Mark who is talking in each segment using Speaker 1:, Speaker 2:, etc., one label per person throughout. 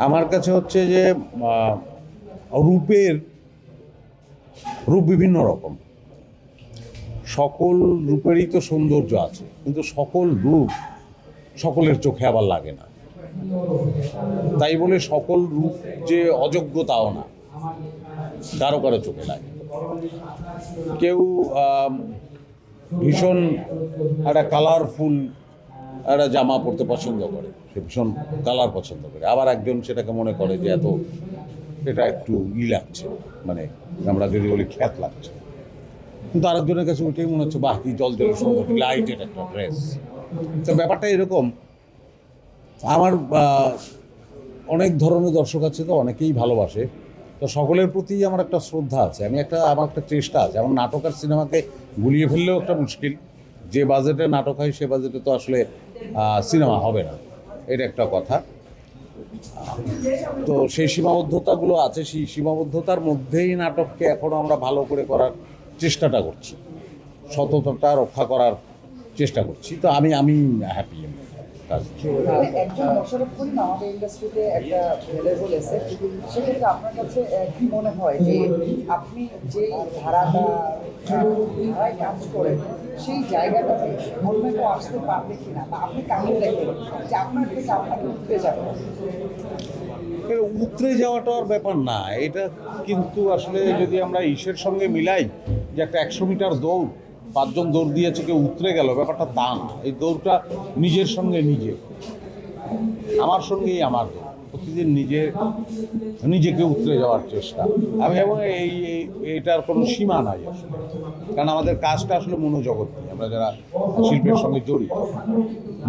Speaker 1: আমার কাছে হচ্ছে যে রূপের রূপ বিভিন্ন রকম, সকল রূপেরই তো সৌন্দর্য আছে, কিন্তু সকল রূপ সকলের চোখে আবার লাগে না। তাই বলে সকল রূপ যে অযোগ্য তাও না, কারো কারো চোখে লাগে। কেউ ভীষণ একটা কালারফুল একটা জামা পরতে পছন্দ করে, সে ভীষণ কালার পছন্দ করে। আবার একজন সেটাকে মনে করে যে এটা একটু লাগছে, মানে আমরা যদি বলি খ্যাত লাগছে। কিন্তু আরেকজনের কাছে ওইটাই মনে হচ্ছে বাহ কি জল জলের সুন্দর, লাইটের একটা ড্রেস। তো ব্যাপারটা এরকম। আমার অনেক ধরনের দর্শক আছে, তো অনেকেই ভালোবাসে, তো সকলের প্রতি আমার একটা শ্রদ্ধা আছে। আমার একটা চেষ্টা আছে। আমার নাটক আর সিনেমাকে গুলিয়ে ফেললেও একটা মুশকিল। যে বাজেটে নাটক হয় সে বাজেটে তো আসলে সিনেমা হবে না, এটা একটা কথা। তো সেই সীমাবদ্ধতাগুলো আছে, সেই সীমাবদ্ধতার মধ্যেই নাটককে এখনও আমরা ভালো করে করার চেষ্টাটা করছি, সততাটা রক্ষা করার চেষ্টা করছি। তো আমি হ্যাপি।
Speaker 2: একজন মোশাররফ করিম আমাদের ইন্ডাস্ট্রিতে একটা ছেলে বলেছে, সেক্ষেত্রে আপনার কাছে কি মনে হয় যে আপনি যে ধারায় কাজ করেন সেই জায়গাটাতে অন্য কেউ আসতে পারবে কিনা, বা আপনি কাকে দেখেন যে আপনার থেকে আপনাকে উঠতে যাবে?
Speaker 1: উতরে যাওয়াটার ব্যাপার না এটা, কিন্তু আসলে যদি আমরা ইসের সঙ্গে মিলাই যে একটা 100 মিটার দৌড়, 5 জন দৌড় দিয়েছে, কেউ উতরে গেল, ব্যাপারটা তা না। এই দৌড়টা নিজের সঙ্গে আমার সঙ্গেই আমার দৌড়, প্রতিদিন নিজেকে উতরে যাওয়ার চেষ্টা। এবং এইটার কোনো সীমা নাই আসলে, কারণ আমাদের কাজটা আসলে মনোজগৎ নিয়ে, আমরা যারা শিল্পের সঙ্গে জড়িত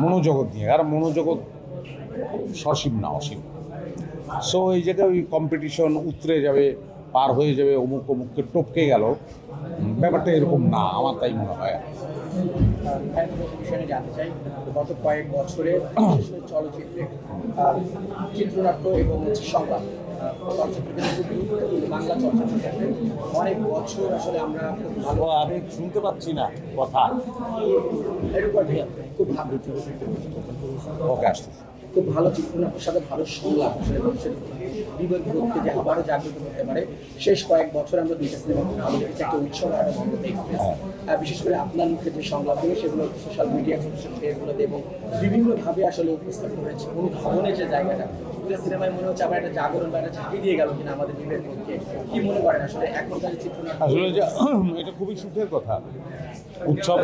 Speaker 1: মনোজগৎ নিয়ে, আর মনোজগৎ সসীম না, অসীম। সো এই জায়গায় ওই কম্পিটিশন উতরে যাবে, পার হয়ে যাবে, অমুককে টপকে গেল, ব্যাপারটা এরকম না, আমার তাই মনে হয়।
Speaker 2: বিষয়ে জানতে চাই, গত কয়েক বছরে চলচ্চিত্রে চিত্রনাট্য এবং সংলাপ বাংলা চলচ্চিত্রে অনেক বছর আসলে আমরা
Speaker 1: ভালো, আমি শুনতে পাচ্ছি না কথা।
Speaker 2: খুব ভালো
Speaker 1: ওকে, আসছে
Speaker 2: খুব ভালো চিত্রনাট্যের সাথে ভালো সংলাপ আসলে মানুষের বিবেকবোধকে যে আবারও জাগ্রত করতে পারে। শেষ কয়েক বছর আমরা দুইটা সিনেমা ভালো দেখেছি, একটা উৎসব আর একটা বন্ধুত্ব এক্সপ্রেস। বিশেষ করে আপনার মুখে যে সংলাপগুলো সেগুলো সোশ্যাল মিডিয়া সোশ্যাল ফেসগুলোতে এবং বিভিন্নভাবে আসলে উপস্থাপিত হয়েছে। অনুধাবনের যে জায়গাটা দুটো সিনেমায় মনে হচ্ছে আবার একটা জাগরণ বা একটা ঝাঁকি দিয়ে গেল কিনা আমাদের বিবেকবোধকে। কি মনে করেন আসলে এখনকার চিত্রনাট্য?
Speaker 1: আসলে এটা খুবই সুখের কথা। উৎসব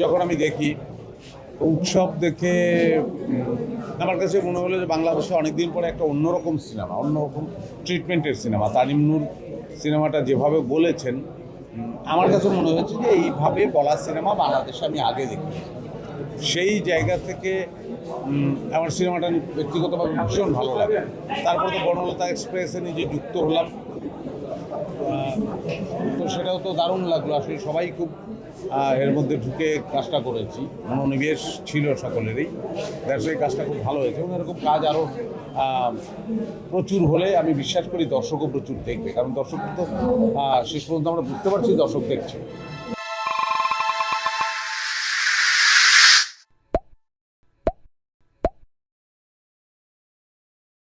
Speaker 1: যখন আমি দেখি, উৎসব দেখে আমার কাছে মনে হলো যে বাংলাদেশে অনেকদিন পরে একটা অন্যরকম সিনেমা, অন্যরকম ট্রিটমেন্টের সিনেমা। তানিম নূর সিনেমাটা যেভাবে বলেছেন, আমার কাছে মনে হয়েছে যে এইভাবে বলা সিনেমা বাংলাদেশে আমি আগে দেখি। সেই জায়গা থেকে আমার সিনেমাটা ব্যক্তিগতভাবে ভীষণ ভালো লাগে। তারপরে তো বনলতা এক্সপ্রেসে নিজে যুক্ত হলাম, তো সেটাও তো দারুণ লাগলো। আসলে সবাই খুব এর মধ্যে ঢুকে কাজটা করেছি, মনোনিবেশ ছিল সকলেরই। সেই কাজটা খুব ভালো হয়েছে, এবং এরকম কাজ আরও প্রচুর হলে আমি বিশ্বাস করি দর্শকও প্রচুর দেখবে, কারণ দর্শক তো শেষ পর্যন্ত আমরা বুঝতে পারছি দর্শক দেখছে।